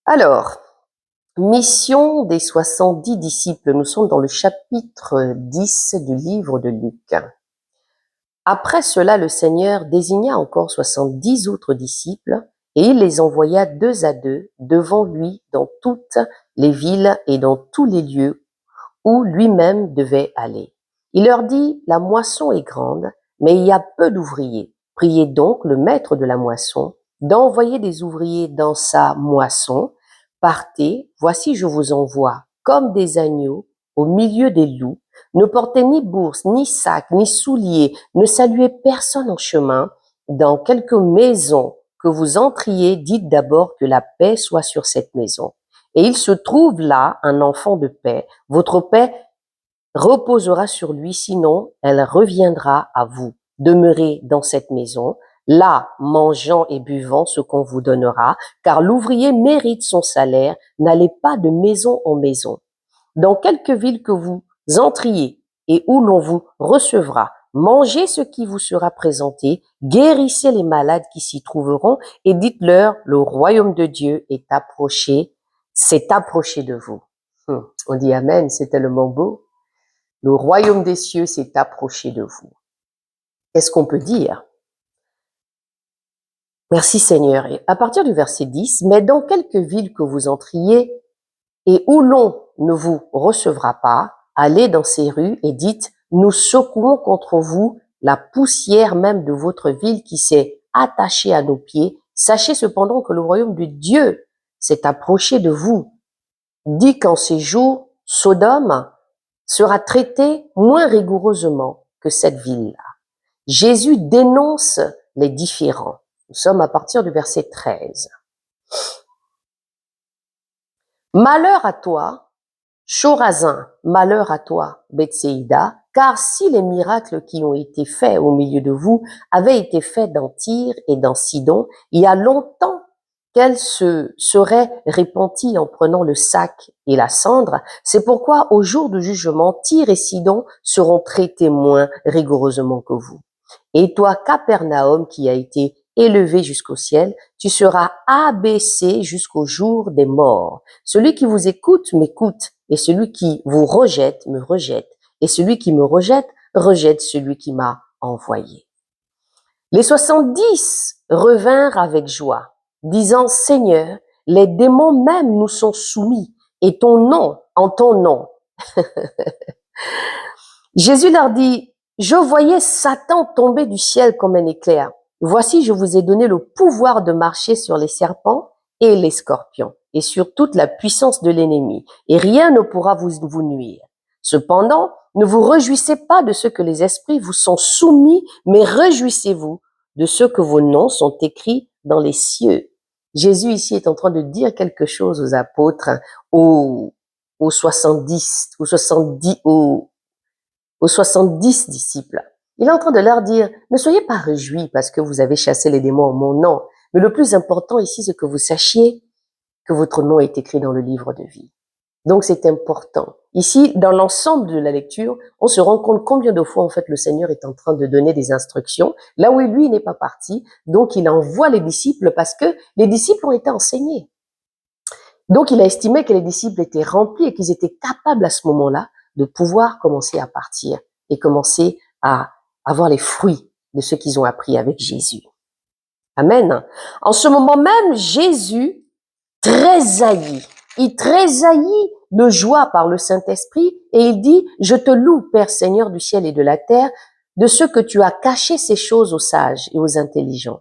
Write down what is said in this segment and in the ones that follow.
Alors, mission des 70 disciples. Nous sommes dans le chapitre 10 du livre de Luc. Après cela, le Seigneur désigna encore 70 autres disciples et il les envoya deux à deux devant lui dans toutes les villes et dans tous les lieux où lui-même devait aller. Il leur dit, la moisson est grande, mais il y a peu d'ouvriers. Priez donc le maître de la moisson d'envoyer des ouvriers dans sa moisson. Partez, voici je vous envoie comme des agneaux au milieu des loups. Ne portez ni bourse, ni sac, ni souliers, ne saluez personne en chemin. Dans quelque maison que vous entriez, dites d'abord que la paix soit sur cette maison. Et il se trouve là un enfant de paix. Votre paix reposera sur lui, sinon elle reviendra à vous. Demeurez dans cette maison, là, mangeant et buvant ce qu'on vous donnera, car l'ouvrier mérite son salaire. N'allez pas de maison en maison. Dans quelque ville que vous entriez et où l'on vous recevra, mangez ce qui vous sera présenté, guérissez les malades qui s'y trouveront et dites-leur, le royaume de Dieu est approché, s'est approché de vous. On dit Amen, c'est tellement beau. Le royaume des cieux s'est approché de vous. Qu'est-ce qu'on peut dire? Merci Seigneur. Et à partir du verset 10, mais dans quelque ville que vous entriez et où l'on ne vous recevra pas, allez dans ces rues et dites, nous secouons contre vous la poussière même de votre ville qui s'est attachée à nos pieds. Sachez cependant que le royaume de Dieu s'est approché de vous. Dit qu'en ces jours, Sodome sera traité moins rigoureusement que cette ville-là. Jésus dénonce les différends. Nous sommes à partir du verset 13. Malheur à toi, Chorazin, malheur à toi, Bethsaïda, car si les miracles qui ont été faits au milieu de vous avaient été faits dans Tyr et dans Sidon, il y a longtemps qu'elle se serait repentie en prenant le sac et la cendre. C'est pourquoi au jour du jugement, Tyr et Sidon seront traités moins rigoureusement que vous. Et toi, Capernaum, qui a été élevé jusqu'au ciel, tu seras abaissé jusqu'au jour des morts. Celui qui vous écoute m'écoute, et celui qui vous rejette me rejette, et celui qui me rejette rejette celui qui m'a envoyé. Les 70 revinrent avec joie, disant, Seigneur, les démons même nous sont soumis, et en ton nom. Jésus leur dit, je voyais Satan tomber du ciel comme un éclair. Voici, je vous ai donné le pouvoir de marcher sur les serpents et les scorpions, et sur toute la puissance de l'ennemi, et rien ne pourra vous nuire. Cependant, ne vous réjouissez pas de ce que les esprits vous sont soumis, mais réjouissez-vous de ce que vos noms sont écrits dans les cieux. Jésus ici est en train de dire quelque chose aux apôtres, aux 70, aux 70 disciples. Il est en train de leur dire, ne soyez pas réjouis parce que vous avez chassé les démons en mon nom. Mais le plus important ici, c'est que vous sachiez que votre nom est écrit dans le livre de vie. Donc c'est important. Ici, dans l'ensemble de la lecture, on se rend compte combien de fois, en fait, le Seigneur est en train de donner des instructions, là où lui n'est pas parti. Donc il envoie les disciples parce que les disciples ont été enseignés. Donc il a estimé que les disciples étaient remplis et qu'ils étaient capables à ce moment-là de pouvoir commencer à partir et commencer à avoir les fruits de ce qu'ils ont appris avec Jésus. Amen. En ce moment même, Jésus tressaillit. Il tressaillit de joie par le Saint-Esprit et il dit, je te loue, Père Seigneur du ciel et de la terre, de ce que tu as caché ces choses aux sages et aux intelligents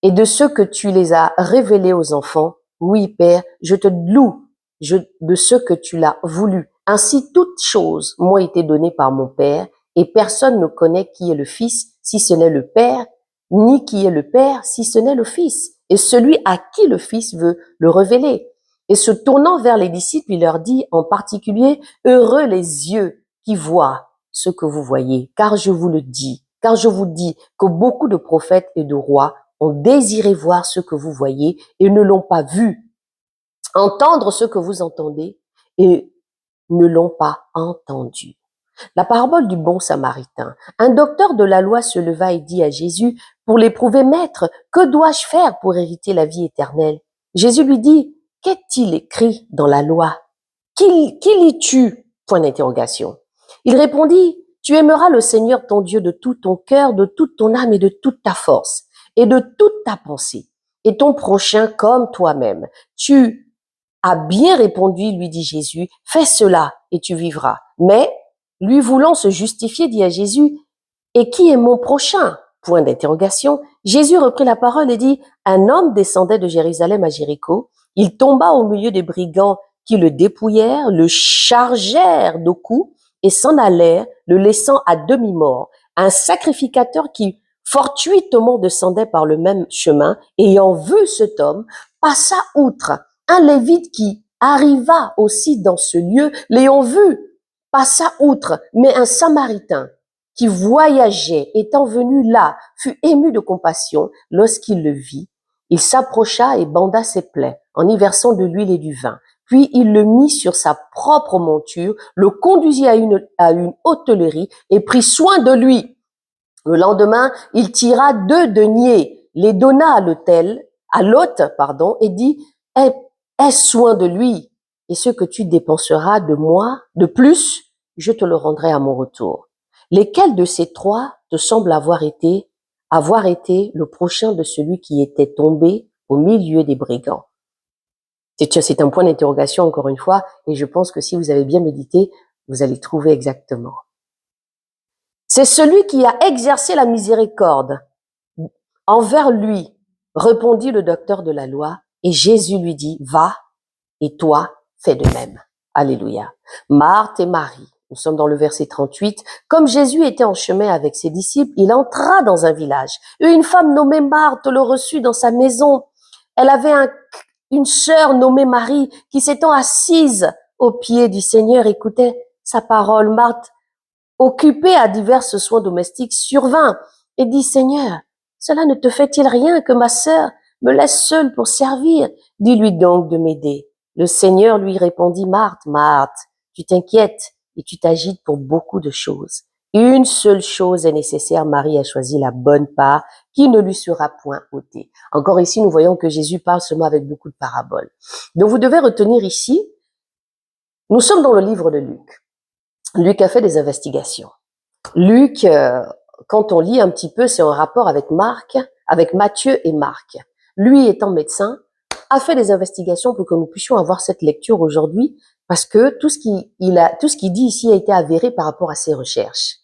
et de ce que tu les as révélées aux enfants. Oui, Père, je te loue de ce que tu l'as voulu. Ainsi, toutes choses m'ont été données par mon Père, et personne ne connaît qui est le Fils, si ce n'est le Père, ni qui est le Père, si ce n'est le Fils, et celui à qui le Fils veut le révéler. Et se tournant vers les disciples, il leur dit en particulier, heureux les yeux qui voient ce que vous voyez, car je vous dis que beaucoup de prophètes et de rois ont désiré voir ce que vous voyez et ne l'ont pas vu, entendre ce que vous entendez et ne l'ont pas entendu. La parabole du bon samaritain. Un docteur de la loi se leva et dit à Jésus, pour l'éprouver, Maître, que dois-je faire pour hériter la vie éternelle? Jésus lui dit, qu'est-il écrit dans la loi? Qui lis-tu? Point d'interrogation. Il répondit, tu aimeras le Seigneur ton Dieu de tout ton cœur, de toute ton âme et de toute ta force, et de toute ta pensée, et ton prochain comme toi-même. Tu as bien répondu, lui dit Jésus, fais cela et tu vivras. Mais, lui voulant se justifier, dit à Jésus, et qui est mon prochain? Point d'interrogation. Jésus reprit la parole et dit, un homme descendait de Jérusalem à Jéricho. Il tomba au milieu des brigands qui le dépouillèrent, le chargèrent de coups et s'en allèrent, le laissant à demi-mort. Un sacrificateur qui fortuitement descendait par le même chemin, ayant vu cet homme, passa outre. Un lévite qui arriva aussi dans ce lieu, l'ayant vu, passa outre, mais un samaritain qui voyageait, étant venu là, fut ému de compassion lorsqu'il le vit. Il s'approcha et banda ses plaies en y versant de l'huile et du vin. Puis il le mit sur sa propre monture, le conduisit à une hôtellerie et prit soin de lui. Le lendemain, il tira 2 deniers, les donna à l'hôte, et dit, aie soin de lui, et ce que tu dépenseras de moi, de plus, je te le rendrai à mon retour. Lesquels de ces 3 te semblent avoir été le prochain de celui qui était tombé au milieu des brigands? C'est un point d'interrogation encore une fois, et je pense que si vous avez bien médité, vous allez trouver exactement. C'est celui qui a exercé la miséricorde envers lui, répondit le docteur de la loi, et Jésus lui dit, va, et toi, fais de même. Alléluia. Marthe et Marie, nous sommes dans le verset 38, comme Jésus était en chemin avec ses disciples, il entra dans un village, et une femme nommée Marthe le reçut dans sa maison. Elle avait une sœur nommée Marie qui s'étant assise aux pieds du Seigneur écoutait sa parole. Marthe, occupée à divers soins domestiques, survint et dit, Seigneur, cela ne te fait-il rien que ma sœur me laisse seule pour servir? Dis-lui donc de m'aider. Le Seigneur lui répondit, Marthe, Marthe, tu t'inquiètes et tu t'agites pour beaucoup de choses. Une seule chose est nécessaire, Marie a choisi la bonne part qui ne lui sera point ôtée. Encore ici, nous voyons que Jésus parle seulement avec beaucoup de paraboles. Donc vous devez retenir ici, nous sommes dans le livre de Luc. Luc a fait des investigations. Luc, quand on lit un petit peu, c'est en rapport avec Matthieu et Marc. Lui étant médecin, a fait des investigations pour que nous puissions avoir cette lecture aujourd'hui, parce que tout ce qu'il dit ici a été avéré par rapport à ses recherches.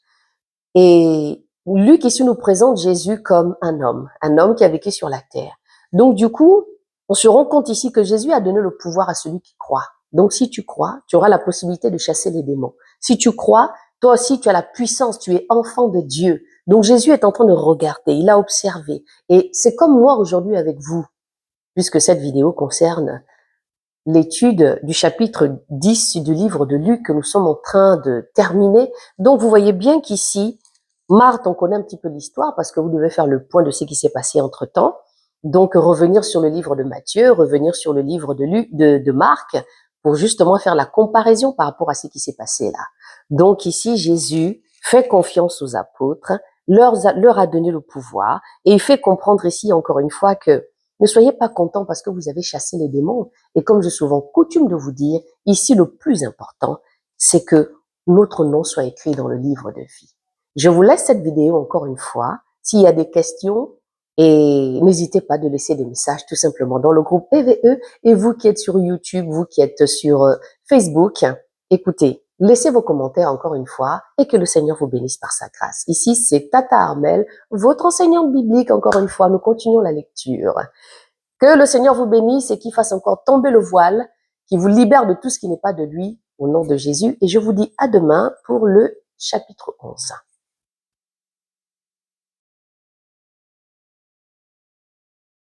Et Luc ici nous présente Jésus comme un homme qui a vécu sur la terre. Donc du coup, on se rend compte ici que Jésus a donné le pouvoir à celui qui croit. Donc si tu crois, tu auras la possibilité de chasser les démons. Si tu crois, toi aussi tu as la puissance, tu es enfant de Dieu. Donc Jésus est en train de regarder, il a observé. Et c'est comme moi aujourd'hui avec vous, puisque cette vidéo concerne l'étude du chapitre 10 du livre de Luc que nous sommes en train de terminer. Donc vous voyez bien qu'ici, Marthe, on connaît un petit peu l'histoire parce que vous devez faire le point de ce qui s'est passé entre-temps. Donc revenir sur le livre de Matthieu, revenir sur le livre de Marc pour justement faire la comparaison par rapport à ce qui s'est passé là. Donc ici, Jésus fait confiance aux apôtres, leur a donné le pouvoir et il fait comprendre ici encore une fois que ne soyez pas contents parce que vous avez chassé les démons. Et comme j'ai souvent coutume de vous dire, ici le plus important, c'est que notre nom soit écrit dans le livre de vie. Je vous laisse cette vidéo encore une fois. S'il y a des questions, et n'hésitez pas de laisser des messages tout simplement dans le groupe EVE. Et vous qui êtes sur YouTube, vous qui êtes sur Facebook, écoutez, laissez vos commentaires encore une fois et que le Seigneur vous bénisse par sa grâce. Ici, c'est Tata Armelle, votre enseignante biblique. Encore une fois, nous continuons la lecture. Que le Seigneur vous bénisse et qu'il fasse encore tomber le voile, qu'il vous libère de tout ce qui n'est pas de lui, au nom de Jésus. Et je vous dis à demain pour le chapitre 11.